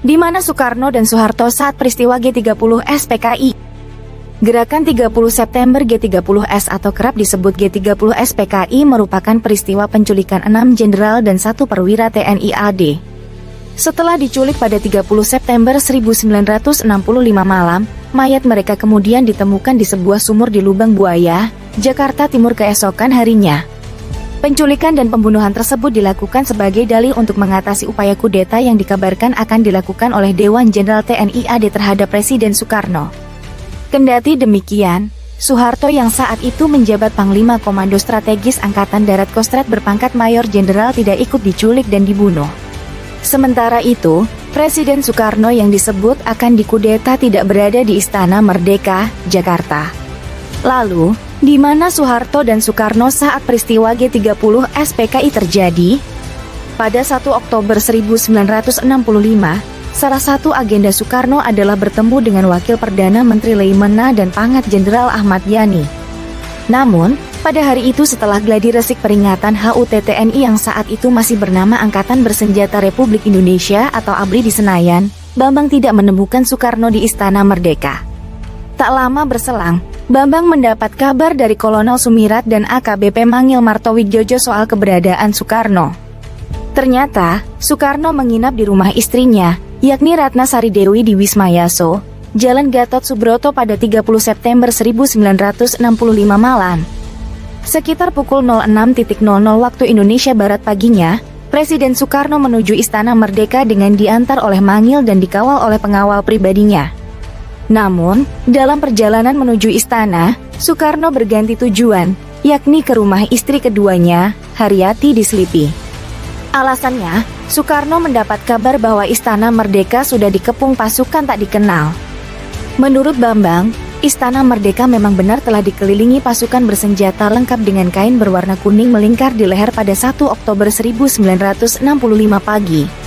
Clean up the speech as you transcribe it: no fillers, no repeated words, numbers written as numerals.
Di mana Soekarno dan Soeharto saat peristiwa G30S PKI. Gerakan 30 September G30S atau kerap disebut G30S PKI merupakan peristiwa penculikan 6 jenderal dan 1 perwira TNI AD. Setelah diculik pada 30 September 1965 malam, mayat mereka kemudian ditemukan di sebuah sumur di Lubang Buaya, Jakarta Timur keesokan harinya. Penculikan dan pembunuhan tersebut dilakukan sebagai dalih untuk mengatasi upaya kudeta yang dikabarkan akan dilakukan oleh Dewan Jenderal TNI AD terhadap Presiden Soekarno. Kendati demikian, Soeharto yang saat itu menjabat Panglima Komando Strategis Angkatan Darat Kostrat berpangkat Mayor Jenderal tidak ikut diculik dan dibunuh. Sementara itu, Presiden Soekarno yang disebut akan dikudeta tidak berada di Istana Merdeka, Jakarta. Lalu, di mana Soeharto dan Soekarno saat peristiwa G30S PKI terjadi? Pada 1 Oktober 1965, salah satu agenda Soekarno adalah bertemu dengan Wakil Perdana Menteri Leimena dan Pangkat Jenderal Ahmad Yani. Namun, pada hari itu setelah gladi resik peringatan HUT TNI yang saat itu masih bernama Angkatan Bersenjata Republik Indonesia atau ABRI di Senayan, Bambang tidak menemukan Soekarno di Istana Merdeka. Tak lama berselang, Bambang mendapat kabar dari Kolonel Sumirat dan AKBP Mangil Martowidjojo soal keberadaan Soekarno. Ternyata, Soekarno menginap di rumah istrinya, yakni Ratna Sari Dewi di Wisma Yaso, Jalan Gatot Subroto pada 30 September 1965 malam. Sekitar pukul 06.00 waktu Indonesia Barat paginya, Presiden Soekarno menuju Istana Merdeka dengan diantar oleh Mangil dan dikawal oleh pengawal pribadinya. Namun, dalam perjalanan menuju istana, Soekarno berganti tujuan, yakni ke rumah istri keduanya, Haryati di Selipi. Alasannya, Soekarno mendapat kabar bahwa Istana Merdeka sudah dikepung pasukan tak dikenal. Menurut Bambang, Istana Merdeka memang benar telah dikelilingi pasukan bersenjata lengkap dengan kain berwarna kuning melingkar di leher pada 1 Oktober 1965 pagi.